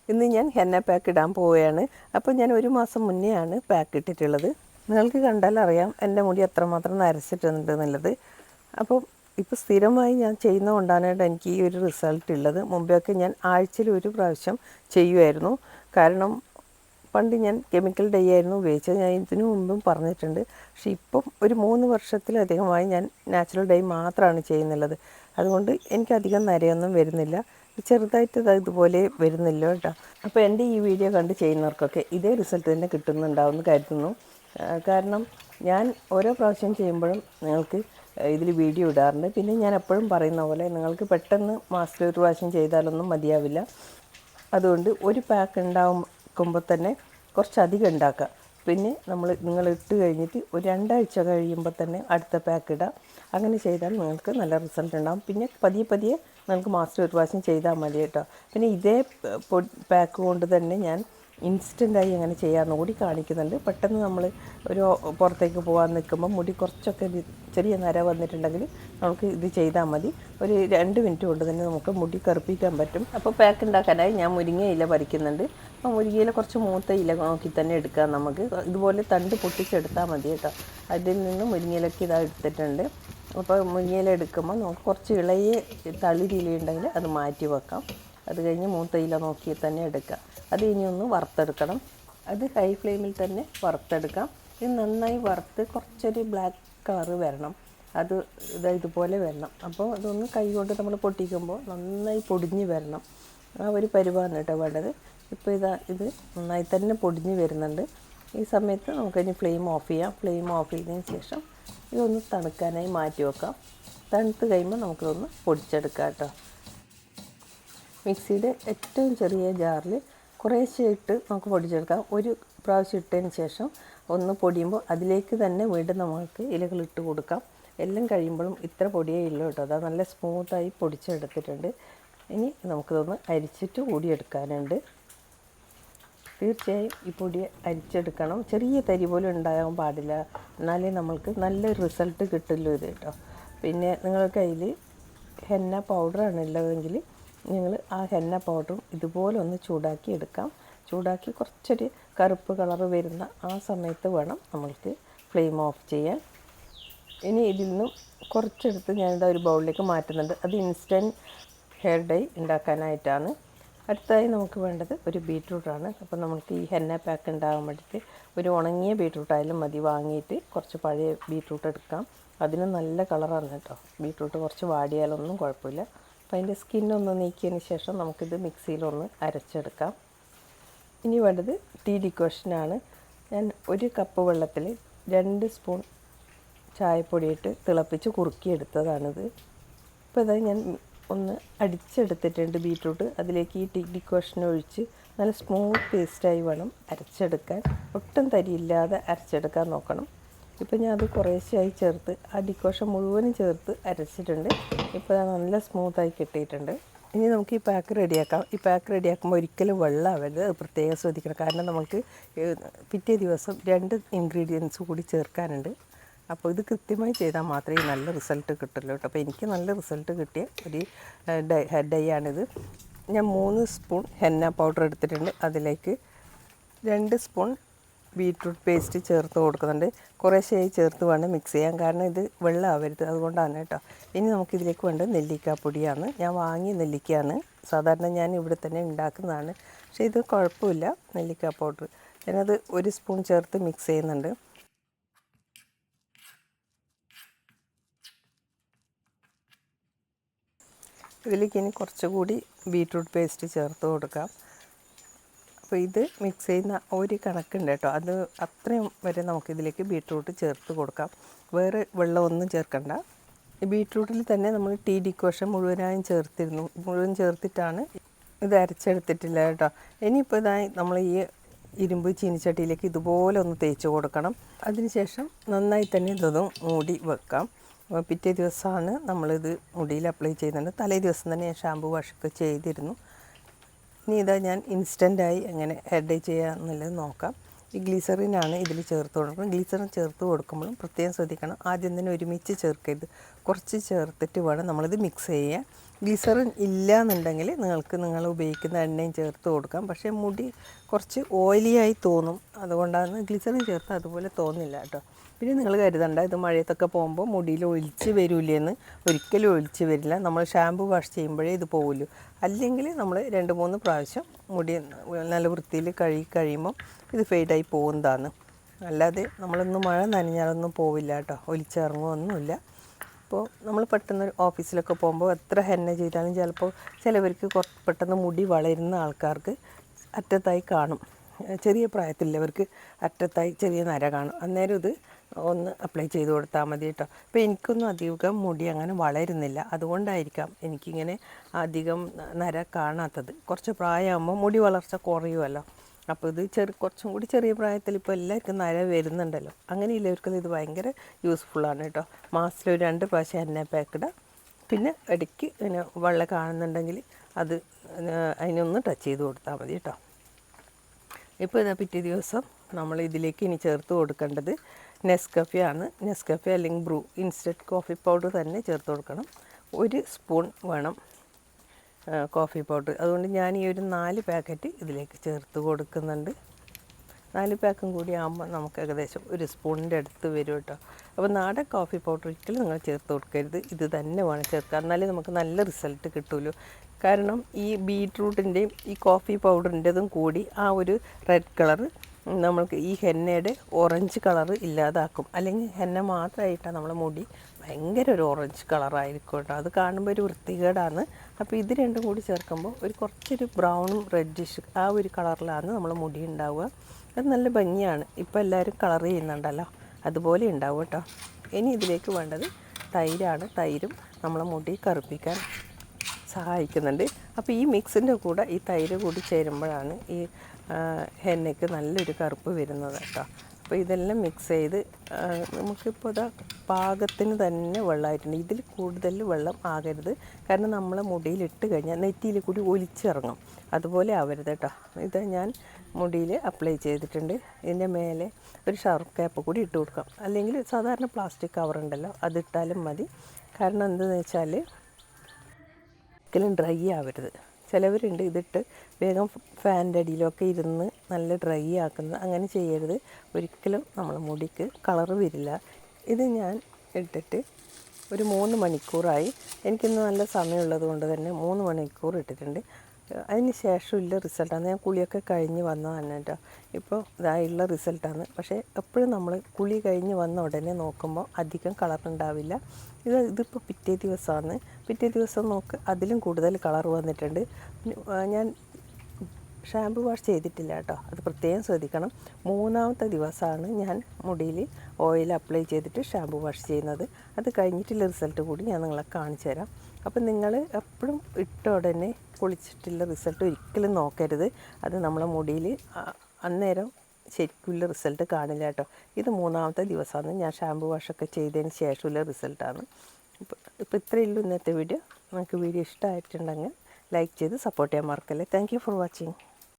ഇന്ന് ഞാൻ henna pack ഇടാൻ പോവുകയാണ്. അപ്പോൾ ഞാൻ ഒരു മാസം മുന്നെയാണ് പാക്ക് ഇട്ടിട്ടുള്ളത്. നിങ്ങൾക്ക് കണ്ടാൽ അറിയാം എൻ്റെ മുടി എത്രമാത്രം നരച്ചിട്ടുണ്ട് എന്നുള്ളത്. അപ്പോൾ ഇപ്പോൾ സ്ഥിരമായി ഞാൻ ചെയ്യുന്നതുകൊണ്ടാണ് എനിക്ക് ഈ ഒരു റിസൾട്ട് ഉള്ളത്. മുമ്പെയൊക്കെ ഞാൻ ആഴ്ചയിൽ ഒരു പ്രാവശ്യം ചെയ്യുമായിരുന്നു. കാരണം പണ്ട് ഞാൻ കെമിക്കൽ ഡൈ ആയിരുന്നു ഉപയോഗിച്ചത്. ഞാൻ ഇതിനു മുമ്പും പറഞ്ഞിട്ടുണ്ട്. പക്ഷേ ഇപ്പം ഒരു 3 വർഷത്തിലധികമായി ഞാൻ നാച്ചുറൽ ഡൈ മാത്രമാണ് ചെയ്യുന്നുള്ളത്. അതുകൊണ്ട് എനിക്കധികം നരയൊന്നും വരുന്നില്ല. ചെറുതായിട്ട് ഇതുപോലെ വരുന്നില്ല കേട്ടോ. അപ്പോൾ എൻ്റെ ഈ വീഡിയോ കണ്ട് ചെയ്യുന്നവർക്കൊക്കെ ഇതേ റിസൾട്ട് തന്നെ കിട്ടുന്നുണ്ടാവുമെന്ന് കരുതുന്നു. കാരണം ഞാൻ ഓരോ പ്രാവശ്യം ചെയ്യുമ്പോഴും നിങ്ങൾക്ക് ഇതിൽ വീഡിയോ ഇടാറുണ്ട്. പിന്നെ ഞാൻ എപ്പോഴും പറയുന്ന പോലെ നിങ്ങൾക്ക് പെട്ടെന്ന് മാസത്തിൽ ഒരു പ്രാവശ്യം ചെയ്താലൊന്നും മതിയാവില്ല. അതുകൊണ്ട് ഒരു പാക്ക് ഉണ്ടാക്കുമ്പോൾ തന്നെ കുറച്ചധികം ഉണ്ടാക്കുക. പിന്നെ നിങ്ങൾ ഇട്ട് കഴിഞ്ഞിട്ട് ഒരു 2 ആഴ്ച കഴിയുമ്പോൾ തന്നെ അടുത്ത പാക്ക് ഇടുക. അങ്ങനെ ചെയ്താൽ നിങ്ങൾക്ക് നല്ല റിസൾട്ട് ഉണ്ടാകും. പിന്നെ പതിയെ നിങ്ങൾക്ക് മാസത്തിൽ ഒരു പ്രാവശ്യം ചെയ്താൽ മതി കേട്ടോ. പിന്നെ ഇതേ പാക്ക് കൊണ്ട് തന്നെ ഞാൻ ഇൻസ്റ്റൻ്റായി അങ്ങനെ ചെയ്യാമെന്ന് കൂടി കാണിക്കുന്നുണ്ട്. പെട്ടെന്ന് നമ്മൾ ഒരു പുറത്തേക്ക് പോകാൻ നിൽക്കുമ്പോൾ മുടി കുറച്ചൊക്കെ ചെറിയ നര വന്നിട്ടുണ്ടെങ്കിൽ നമുക്ക് ഇത് ചെയ്താൽ മതി. ഒരു 2 മിനിറ്റ് കൊണ്ട് തന്നെ നമുക്ക് മുടി കറുപ്പിക്കാൻ പറ്റും. അപ്പോൾ പാക്ക് ഉണ്ടാക്കാനായി ഞാൻ മുരിങ്ങ ഇല പറിക്കുന്നുണ്ട്. അപ്പോൾ മുരിങ്ങയില കുറച്ച് മൂത്ത ഇല നോക്കി തന്നെ എടുക്കാം. നമുക്ക് ഇതുപോലെ തണ്ട് പൊട്ടിച്ചെടുത്താൽ മതി കേട്ടോ. അതിൽ നിന്ന് മുരിങ്ങയിലൊക്കെ ഇതാ എടുത്തിട്ടുണ്ട്. അപ്പോൾ മുരിങ്ങയില എടുക്കുമ്പോൾ നമുക്ക് കുറച്ച് ഇളയ തളിരില ഉണ്ടെങ്കിൽ അത് മാറ്റി വെക്കാം. അത് കഴിഞ്ഞ് മൂത്ത ഇല നോക്കി തന്നെ എടുക്കുക. അത് ഇനി ഒന്ന് വറുത്തെടുക്കണം. അത് ഹൈ ഫ്ലെയിമിൽ തന്നെ വറുത്തെടുക്കാം. ഇത് നന്നായി വറുത്ത് കുറച്ചൊരു ബ്ലാക്ക് കളറ് വരണം. അത് ഇതുപോലെ വരണം. അപ്പോൾ അതൊന്ന് കൈ കൊണ്ട് നമ്മൾ പൊട്ടിക്കുമ്പോൾ നന്നായി പൊടിഞ്ഞ് വരണം. ആ ഒരു പരുവാണ് കേട്ടോ വേണ്ടത്. ഇപ്പോൾ ഇത് നന്നായി തന്നെ പൊടിഞ്ഞ് വരുന്നുണ്ട്. ഈ സമയത്ത് നമുക്കതിന് ഫ്ലെയിം ഓഫ് ചെയ്യാം. ഫ്ലെയിം ഓഫ് ചെയ്തതിന് ശേഷം ഇതൊന്ന് തണുക്കാനായി മാറ്റി വെക്കാം. തണുത്ത് കഴിയുമ്പോൾ നമുക്കിതൊന്ന് പൊടിച്ചെടുക്കാം കേട്ടോ. മിക്സിയുടെ ഏറ്റവും ചെറിയ ജാറിൽ കുറേശ്ശെ ഇട്ട് നമുക്ക് പൊടിച്ചെടുക്കാം. ഒരു പ്രാവശ്യം ഇട്ടതിന് ശേഷം ഒന്ന് പൊടിയുമ്പോൾ അതിലേക്ക് തന്നെ വീണ്ടും നമുക്ക് ഇലകൾ ഇട്ട് കൊടുക്കാം. എല്ലാം കഴിയുമ്പോഴും ഇത്ര പൊടിയേ ഇല്ല കേട്ടോ. അത് നല്ല സ്മൂത്തായി പൊടിച്ചെടുത്തിട്ടുണ്ട്. ഇനി നമുക്കിതൊന്ന് അരിച്ചിട്ട് കൂടിയെടുക്കാനുണ്ട്. തീർച്ചയായും ഈ പൊടി അരിച്ചെടുക്കണം. ചെറിയ തരി പോലും ഉണ്ടാകാൻ പാടില്ല. എന്നാലേ നമ്മൾക്ക് നല്ലൊരു റിസൾട്ട് കിട്ടുള്ളൂ ഇത് കേട്ടോ. പിന്നെ നിങ്ങളുടെ കയ്യിൽ ഹെന്ന പൗഡറാണ് ഉള്ളതെങ്കിൽ നിങ്ങൾ ആ ഹെന്ന പൗഡറും ഇതുപോലെ ഒന്ന് ചൂടാക്കി എടുക്കാം. ചൂടാക്കി കുറച്ചൊരു കറുപ്പ് കളറ് വരുന്ന ആ സമയത്ത് വേണം നമ്മൾക്ക് ഫ്ലെയിം ഓഫ് ചെയ്യാൻ. ഇനി ഇതിൽ നിന്നും കുറച്ചെടുത്ത് ഞാനിതാ ഒരു ബൗളിലേക്ക് മാറ്റുന്നുണ്ട്. അത് ഇൻസ്റ്റൻറ്റ് ഹെയർ ഡൈ ഉണ്ടാക്കാനായിട്ടാണ്. അടുത്തതായി നമുക്ക് വേണ്ടത് ഒരു ബീറ്റ്റൂട്ടാണ്. അപ്പോൾ നമുക്ക് ഈ ഹെന്ന പാക്ക് ഉണ്ടാകാൻ വേണ്ടിയിട്ട് ഒരു ഉണങ്ങിയ ബീറ്റ്റൂട്ടായാലും മതി. വാങ്ങിയിട്ട് കുറച്ച് പഴയ ബീറ്റ്റൂട്ട് എടുക്കാം. അതിന് നല്ല കളറാണ് കേട്ടോ. ബീറ്റ്റൂട്ട് കുറച്ച് വാടിയാലൊന്നും കുഴപ്പമില്ല. അപ്പോൾ അതിൻ്റെ സ്കിന്നൊന്ന് നീക്കിയതിന് ശേഷം നമുക്കിത് മിക്സിയിലൊന്ന് അരച്ചെടുക്കാം. ഇനി വേണ്ടത് ടീ ഡിക്കോഷനാണ്. ഞാൻ 1 കപ്പ് വെള്ളത്തിൽ 2 സ്പൂൺ ചായപ്പൊടിയിട്ട് തിളപ്പിച്ച് കുറുക്കിയെടുത്തതാണിത്. ഇപ്പോൾ ഇതാ ഞാൻ ഒന്ന് അടിച്ചെടുത്തിട്ടുണ്ട് ബീറ്റ്റൂട്ട്. അതിലേക്ക് ഈ ടീ ഡിക്കോഷൻ ഒഴിച്ച് നല്ല സ്മൂത്ത് പേസ്റ്റായി വേണം അരച്ചെടുക്കാൻ. ഒട്ടും തരിയില്ലാതെ അരച്ചെടുക്കാൻ നോക്കണം. ഇപ്പോൾ ഞാൻ അത് കുറേശ്ശെയായി ചേർത്ത് ആ ഡിക്കോഷൻ മുഴുവനും ചേർത്ത് അരച്ചിട്ടുണ്ട്. ഇപ്പോൾ നല്ല സ്മൂത്തായി കിട്ടിയിട്ടുണ്ട്. ഇനി നമുക്ക് ഈ പാക്ക് റെഡിയാക്കാം. ഈ പാക്ക് റെഡിയാക്കുമ്പോൾ ഒരിക്കലും വെള്ളമാവരുത്. അത് പ്രത്യേകം ശ്രദ്ധിക്കണം. കാരണം നമുക്ക് പിറ്റേ ദിവസം 2 ഇൻഗ്രീഡിയൻസ് കൂടി ചേർക്കാനുണ്ട്. അപ്പോൾ ഇത് കൃത്യമായി ചെയ്താൽ മാത്രമേ നല്ല റിസൾട്ട് കിട്ടുള്ളൂ കേട്ടോ. അപ്പോൾ എനിക്ക് നല്ല റിസൾട്ട് കിട്ടിയ ഒരു ഹെയർ ഡൈ ആണിത്. ഞാൻ 3 സ്പൂൺ ഹെന്ന പൗഡർ എടുത്തിട്ടുണ്ട്. അതിലേക്ക് 2 സ്പൂൺ ബീറ്റ്റൂട്ട് പേസ്റ്റ് ചേർത്ത് കൊടുക്കുന്നുണ്ട്. കുറേശ്ശെയായി ചേർത്ത് വേണം മിക്സ് ചെയ്യാൻ. കാരണം ഇത് വെള്ളമാവരുത്. അതുകൊണ്ടാണ് കേട്ടോ. ഇനി നമുക്കിതിലേക്ക് വേണ്ടത് നെല്ലിക്കാപ്പൊടിയാണ്. ഞാൻ വാങ്ങിയ നെല്ലിക്കയാണ്. സാധാരണ ഞാൻ ഇവിടെ തന്നെ ഉണ്ടാക്കുന്നതാണ്. പക്ഷേ ഇത് കുഴപ്പമില്ല. നെല്ലിക്ക പൗഡർ ഞാനത് 1 സ്പൂൺ ചേർത്ത് മിക്സ് ചെയ്യുന്നുണ്ട്. ഇതിലേക്ക് ഇനി കുറച്ചുകൂടി ബീറ്റ്റൂട്ട് പേസ്റ്റ് ചേർത്ത് കൊടുക്കാം. അപ്പോൾ ഇത് മിക്സ് ചെയ്യുന്ന ഒരു കണക്കുണ്ട് കേട്ടോ. അത് അത്രയും വരെ നമുക്കിതിലേക്ക് ബീറ്റ്റൂട്ട് ചേർത്ത് കൊടുക്കാം. വേറെ വെള്ളമൊന്നും ചേർക്കണ്ട. ഈ ബീറ്റ്റൂട്ടിൽ തന്നെ നമ്മൾ ടീ ഡിക്കോഷൻ മുഴുവനായും മുഴുവൻ ചേർത്തിട്ടാണ് ഇത് അരച്ചെടുത്തിട്ടില്ല കേട്ടോ. ഇനിയിപ്പോൾ ഇതായി നമ്മൾ ഈ ഇരുമ്പ് ചീനിച്ചട്ടിയിലേക്ക് ഇതുപോലെ ഒന്ന് തേച്ച് കൊടുക്കണം. അതിനുശേഷം നന്നായി തന്നെ ഇതൊന്ന് മൂടി വെക്കാം. പിറ്റേ ദിവസമാണ് നമ്മളിത് മുടിയിൽ അപ്ലൈ ചെയ്യുന്നുണ്ട്. തലേ ദിവസം തന്നെ ഞാൻ ഷാമ്പു വാഷൊക്കെ ചെയ്തിരുന്നു. ഇനി ഇതാ ഞാൻ ഇൻസ്റ്റൻ്റായി എങ്ങനെ ഹെയർ ഡൈ ചെയ്യാമെന്നുള്ളത് നോക്കാം. ഈ ഗ്ലിസറിനാണ് ഇതിൽ ചേർത്ത് കൊടുക്കുന്നത്. ഗ്ലിസറിൻ ചേർത്ത് കൊടുക്കുമ്പോഴും പ്രത്യേകം ശ്രദ്ധിക്കണം, ആദ്യം തന്നെ ഒരുമിച്ച് ചേർക്കരുത്, കുറച്ച് ചേർത്തിട്ട് വേണം നമ്മളിത് മിക്സ് ചെയ്യാൻ. ഗ്ലിസറിൻ ഇല്ല എന്നുണ്ടെങ്കിൽ നിങ്ങൾ ഉപയോഗിക്കുന്ന എണ്ണയും ചേർത്ത് കൊടുക്കാം. പക്ഷേ മുടി കുറച്ച് ഓയിലിയായി തോന്നും, അതുകൊണ്ടാണ് ഗ്ലിസറിൻ ചേർത്ത് അതുപോലെ തോന്നില്ല കേട്ടോ. പിന്നെ നിങ്ങൾ കരുതണ്ട ഇത് മഴയത്തൊക്കെ പോകുമ്പോൾ മുടിയിൽ ഒലിച്ച് വരില്ലെന്ന്. ഒരിക്കലും ഒലിച്ച് വരില്ല. നമ്മൾ ഷാമ്പു വാഷ് ചെയ്യുമ്പോഴേ ഇത് പോവുള്ളൂ. അല്ലെങ്കിൽ നമ്മൾ 2-3 പ്രാവശ്യം മുടി നല്ല വൃത്തിയിൽ കഴുകി കഴിയുമ്പോൾ ഇത് ഫെയ്ഡായി പോകുന്നതാണ്. അല്ലാതെ നമ്മളൊന്നും മഴ നനഞ്ഞാലൊന്നും പോവില്ല കേട്ടോ, ഒലിച്ചിറങ്ങുമൊന്നുമില്ല. അപ്പോൾ നമ്മൾ പെട്ടെന്ന് ഓഫീസിലൊക്കെ പോകുമ്പോൾ എത്ര ഹെന്ന ചെയ്താലും ചിലപ്പോൾ ചിലവർക്ക് പെട്ടെന്ന് മുടി വളരുന്ന ആൾക്കാർക്ക് അറ്റത്തായി കാണും. ചെറിയ പ്രായത്തിലുള്ളവർക്ക് അറ്റത്തായി ചെറിയ നര കാണും. അന്നേരം ഇത് ഒന്ന് അപ്ലൈ ചെയ്ത് കൊടുത്താൽ മതി കേട്ടോ. അപ്പോൾ എനിക്കൊന്നും അധികം മുടി അങ്ങനെ വളരുന്നില്ല, അതുകൊണ്ടായിരിക്കാം എനിക്കിങ്ങനെ അധികം നര കാണാത്തത്. കുറച്ച് പ്രായമാകുമ്പോൾ മുടി വളർച്ച കുറയുമല്ലോ. അപ്പോൾ ഇത് കുറച്ചും കൂടി ചെറിയ പ്രായത്തിൽ ഇപ്പോൾ എല്ലാവർക്കും നര വരുന്നുണ്ടല്ലോ. അങ്ങനെയുള്ളവർക്കും ഇത് ഭയങ്കര യൂസ്ഫുള്ളാണ് കേട്ടോ. മാസത്തിൽ 2 പ്രാവശ്യം എണ്ണ പാക്കിടുക. പിന്നെ ഇടയ്ക്ക് ഇങ്ങനെ വെള്ളം കാണുന്നുണ്ടെങ്കിൽ അത് അതിനൊന്ന് ടച്ച് ചെയ്ത് കൊടുത്താൽ മതി കേട്ടോ. ഇപ്പോൾ ഇതാ പിറ്റേ ദിവസം നമ്മൾ ഇതിലേക്ക് ഇനി ചേർത്ത് കൊടുക്കേണ്ടത് നെസ്കഫെ ആണ്. നെസ്കഫെ അല്ലെങ്കിൽ ബ്രൂ ഇൻസ്റ്റൻറ്റ് കോഫി പൗഡർ തന്നെ ചേർത്ത് കൊടുക്കണം. 1 സ്പൂൺ വേണം കോഫി പൗഡർ. അതുകൊണ്ട് ഞാൻ ഈ ഒരു 4 പാക്കറ്റ് ഇതിലേക്ക് ചേർത്ത് കൊടുക്കുന്നുണ്ട്. 4 പാക്കും കൂടി ആകുമ്പോൾ നമുക്ക് ഏകദേശം 1 സ്പൂണിൻ്റെ അടുത്ത് വരും കേട്ടോ. അപ്പോൾ നാടൻ കോഫി പൗഡർ ഒരിക്കലും നിങ്ങൾ ചേർത്ത് കൊടുക്കരുത്, ഇത് തന്നെ വേണം ചേർക്കുക. എന്നാലേ നമുക്ക് നല്ല റിസൾട്ട് കിട്ടുള്ളൂ. കാരണം ഈ ബീട്രൂട്ടിൻ്റെയും ഈ കോഫി പൗഡറിൻ്റെതും കൂടി ആ ഒരു റെഡ് കളറ് നമ്മൾക്ക് ഈ ഹെന്നയുടെ ഓറഞ്ച് കളറ് ഇല്ലാതാക്കും. അല്ലെങ്കിൽ ഹെന്ന മാത്രമായിട്ടാണ് നമ്മളെ മുടി ഭയങ്കര ഒരു ഓറഞ്ച് കളറായിരിക്കും കേട്ടോ. അത് കാണുമ്പോൾ ഒരു വൃത്തികേടാണ്. അപ്പോൾ ഇത് രണ്ടും കൂടി ചേർക്കുമ്പോൾ കുറച്ചൊരു ബ്രൗണും റെഡിഷ് ആ ഒരു കളറിലാണ് നമ്മളെ മുടി ഉണ്ടാവുക. അത് നല്ല ഭംഗിയാണ്. ഇപ്പോൾ എല്ലാവരും കളർ ചെയ്യുന്നുണ്ടല്ലോ, അതുപോലെ ഉണ്ടാവും കേട്ടോ. ഇനി ഇതിലേക്ക് വേണ്ടത് തൈരാണ്. തൈരും നമ്മളെ മുടി കറുപ്പിക്കാൻ സഹായിക്കുന്നുണ്ട്. അപ്പോൾ ഈ മിക്സിൻ്റെ കൂടെ ഈ തൈര് കൂടി ചേരുമ്പോഴാണ് ഈ ഹെന്നയ്ക്ക് നല്ലൊരു കറുപ്പ് വരുന്നത് കേട്ടോ. അപ്പോൾ ഇതെല്ലാം മിക്സ് ചെയ്ത് നമുക്കിപ്പോൾ ഇതാ പാകത്തിന് തന്നെ വെള്ളമായിട്ടുണ്ട്. ഇതിൽ കൂടുതൽ വെള്ളം ആകരുത്, കാരണം നമ്മളെ മുടിയിൽ ഇട്ട് കഴിഞ്ഞാൽ നെറ്റിയിൽ കൂടി ഒലിച്ചിറങ്ങും. അതുപോലെ ആവരുത് കേട്ടോ. ഇത് ഞാൻ മുടിയിൽ അപ്ലൈ ചെയ്തിട്ടുണ്ട്. ഇതിൻ്റെ മേലെ ഒരു ഷവർ ക്യാപ്പ് കൂടി ഇട്ട് കൊടുക്കാം. അല്ലെങ്കിൽ സാധാരണ പ്ലാസ്റ്റിക് കവറുണ്ടല്ലോ, അതിട്ടാലും മതി. കാരണം എന്താണെന്ന് വെച്ചാൽ ഒരിക്കലും ഡ്രൈ ആവരുത്. ചിലവരുണ്ട് ഇതിട്ട് വേഗം ഫാനിൻ്റെ അടിയിലൊക്കെ ഇരുന്ന് നല്ല ഡ്രൈ ആക്കുന്നത്. അങ്ങനെ ചെയ്യരുത്. ഒരിക്കലും നമ്മൾ മുടിക്ക് കളറ് വരില്ല. ഇത് ഞാൻ ഇട്ടിട്ട് ഒരു 3 മണിക്കൂറായി. എനിക്കിന്ന് നല്ല സമയമുള്ളത് കൊണ്ട് തന്നെ 3 മണിക്കൂർ ഇട്ടിട്ടുണ്ട്. അതിന് ശേഷമില്ല റിസൾട്ടാണ്. ഞാൻ കുളിയൊക്കെ കഴിഞ്ഞ് വന്നതാണ് കേട്ടോ. ഇപ്പോൾ ഇതായുള്ള റിസൾട്ടാണ്. പക്ഷേ എപ്പോഴും നമ്മൾ കുളി കഴിഞ്ഞ് വന്ന ഉടനെ നോക്കുമ്പോൾ അധികം കളറുണ്ടാവില്ല. ഇതിപ്പോൾ പിറ്റേ ദിവസമാണ്. പിറ്റേ ദിവസം അതിലും കൂടുതൽ കളർ വന്നിട്ടുണ്ട്. ഞാൻ ഷാമ്പു വാഷ് ചെയ്തിട്ടില്ല കേട്ടോ, അത് പ്രത്യേകം ശ്രദ്ധിക്കണം. 3ാമത്തെ ദിവസമാണ് ഞാൻ മുടിയിൽ ഓയിൽ അപ്ലൈ ചെയ്തിട്ട് ഷാമ്പു വാഷ് ചെയ്യുന്നത്. അത് കഴിഞ്ഞിട്ടുള്ള റിസൾട്ട് കൂടി ഞാൻ നിങ്ങളെ കാണിച്ചു തരാം. അപ്പം നിങ്ങൾ എപ്പോഴും ഇട്ട ഉടനെ കുളിച്ചിട്ടുള്ള റിസൾട്ട് ഒരിക്കലും നോക്കരുത്. അത് നമ്മളെ മുടിയിൽ അന്നേരം ശരിക്കുള്ള റിസൾട്ട് കാണില്ല കേട്ടോ. ഇത് 3ാമത്തെ ദിവസമാണ് ഞാൻ ഷാമ്പു വാഷൊക്കെ ചെയ്തതിന് ശേഷമുള്ള റിസൾട്ടാണ്. ഇപ്പോൾ ഇത്രയേ ഉള്ളൂ ഇന്നത്തെ വീഡിയോ. നിങ്ങൾക്ക് വീഡിയോ ഇഷ്ടമായിട്ടുണ്ടെങ്കിൽ ലൈക്ക് ചെയ്ത് സപ്പോർട്ട് ചെയ്യാൻ മറക്കല്ലേ. Thank you for watching.